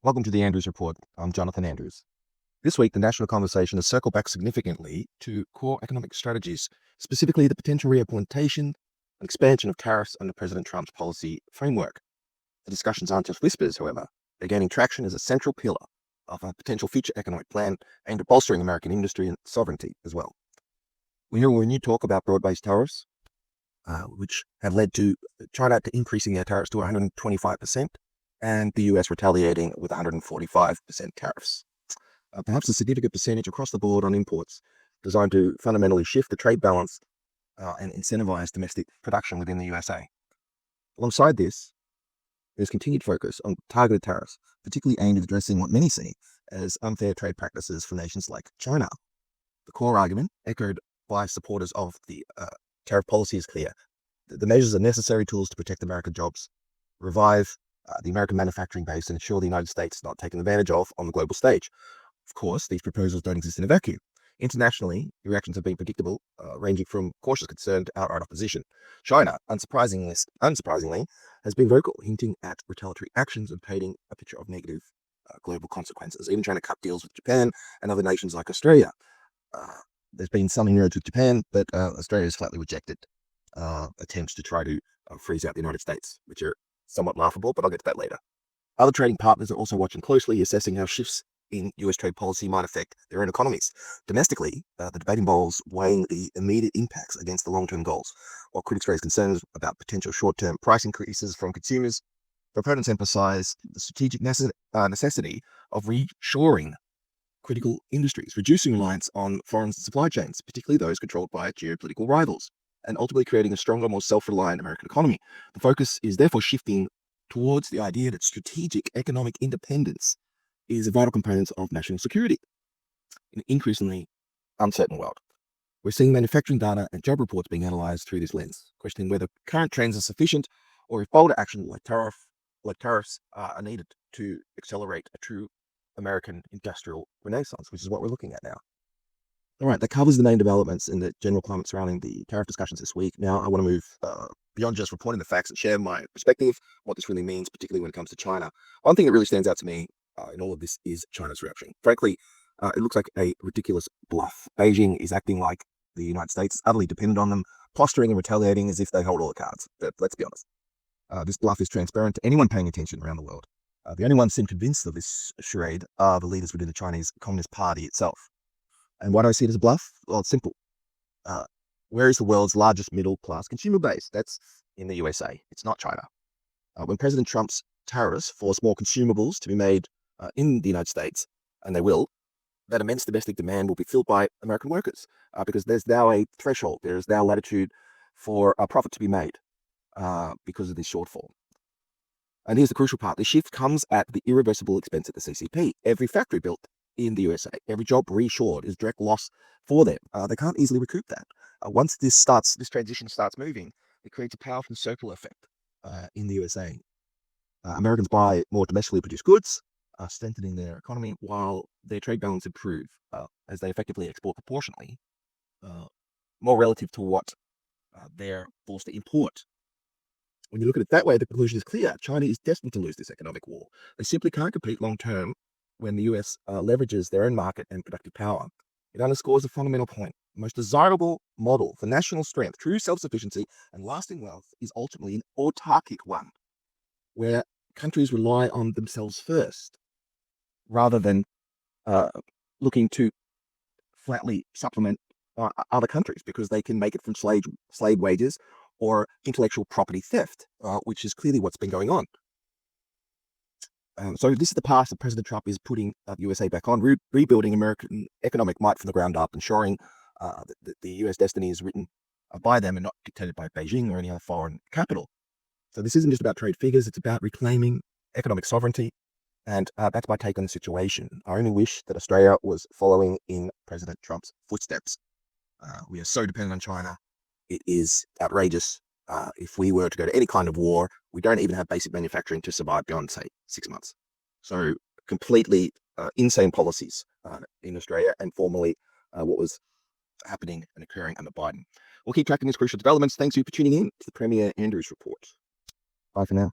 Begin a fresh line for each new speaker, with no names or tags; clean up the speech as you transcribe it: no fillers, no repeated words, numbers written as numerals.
Welcome to the Andrews Report. I'm Jonathan Andrews. This week, the national conversation has circled back significantly to core economic strategies, specifically the potential reimplementation and expansion of tariffs under President Trump's policy framework. The discussions aren't just whispers, however. They're gaining traction as a central pillar of a potential future economic plan aimed at bolstering American industry and sovereignty as well. When you talk about broad-based tariffs, which have led to China to increasing their tariffs to 125%, and the US retaliating with 145% tariffs. Perhaps a significant percentage across the board on imports designed to fundamentally shift the trade balance and incentivize domestic production within the USA. Alongside this, there's continued focus on targeted tariffs, particularly aimed at addressing what many see as unfair trade practices from nations like China. The core argument, echoed by supporters of the tariff policy, is clear. The measures are necessary tools to protect American jobs, revive the American manufacturing base, and ensure the United States is not taken advantage of on the global stage. Of course, these proposals don't exist in a vacuum. Internationally, the reactions have been predictable, ranging from cautious concern to outright opposition. China, unsurprisingly, has been vocal, hinting at retaliatory actions and painting a picture of negative global consequences, even trying to cut deals with Japan and other nations like Australia. There's been some inroads with Japan, but Australia has flatly rejected attempts to try to freeze out the United States, which are somewhat laughable, but I'll get to that later. Other trading partners are also watching closely, assessing how shifts in US trade policy might affect their own economies. Domestically, the debate involves weighing the immediate impacts against the long-term goals. While critics raise concerns about potential short-term price increases from consumers, proponents emphasize the strategic necessity of reshoring critical industries, reducing reliance on foreign supply chains, particularly those controlled by geopolitical rivals, and ultimately creating a stronger, more self-reliant American economy. The focus is therefore shifting towards the idea that strategic economic independence is a vital component of national security in an increasingly uncertain world. We're seeing manufacturing data and job reports being analyzed through this lens, questioning whether current trends are sufficient or if bolder action like tariffs are needed to accelerate a true American industrial renaissance, which is what we're looking at now. All right, that covers the main developments in the general climate surrounding the tariff discussions this week. Now I want to move beyond just reporting the facts and share my perspective, what this really means, particularly when it comes to China. One thing that really stands out to me in all of this is China's reaction. Frankly, it looks like a ridiculous bluff. Beijing is acting like the United States is utterly dependent on them, posturing and retaliating as if they hold all the cards. But let's be honest. This bluff is transparent to anyone paying attention around the world. The only ones seem convinced of this charade are the leaders within the Chinese Communist Party itself. And why do I see it as a bluff? Well, it's simple. Where is the world's largest middle-class consumer base? That's in the USA. It's not China. When President Trump's tariffs force more consumables to be made in the United States, and they will, that immense domestic demand will be filled by American workers because there's now a threshold. There is now latitude for a profit to be made because of this shortfall. And here's the crucial part. The shift comes at the irreversible expense of the CCP. Every factory built in the USA, every job reshored is direct loss for them. They can't easily recoup that. Once this transition starts moving, it creates a powerful circular effect in the USA. Americans buy more domestically produced goods, strengthening their economy, while their trade balance improve as they effectively export proportionally more relative to what they're forced to import. When you look at it that way, the conclusion is clear. China is destined to lose this economic war. They simply can't compete long-term when the US leverages their own market and productive power. It underscores a fundamental point. The most desirable model for national strength, true self-sufficiency, and lasting wealth is ultimately an autarkic one, where countries rely on themselves first, rather than looking to flatly supplement other countries because they can make it from slave wages or intellectual property theft, which is clearly what's been going on. So this is the path that President Trump is putting the USA back on, rebuilding American economic might from the ground up, ensuring that the US destiny is written by them and not dictated by Beijing or any other foreign capital. So this isn't just about trade figures, it's about reclaiming economic sovereignty, and that's my take on the situation. I only wish that Australia was following in President Trump's footsteps. We are so dependent on China. It is outrageous. If we were to go to any kind of war, we don't even have basic manufacturing to survive beyond, say, 6 months. So completely insane policies in Australia, and formerly what was happening and occurring under Biden. We'll keep tracking these crucial developments. Thanks you for tuning in to the Premier Andrews Report. Bye for now.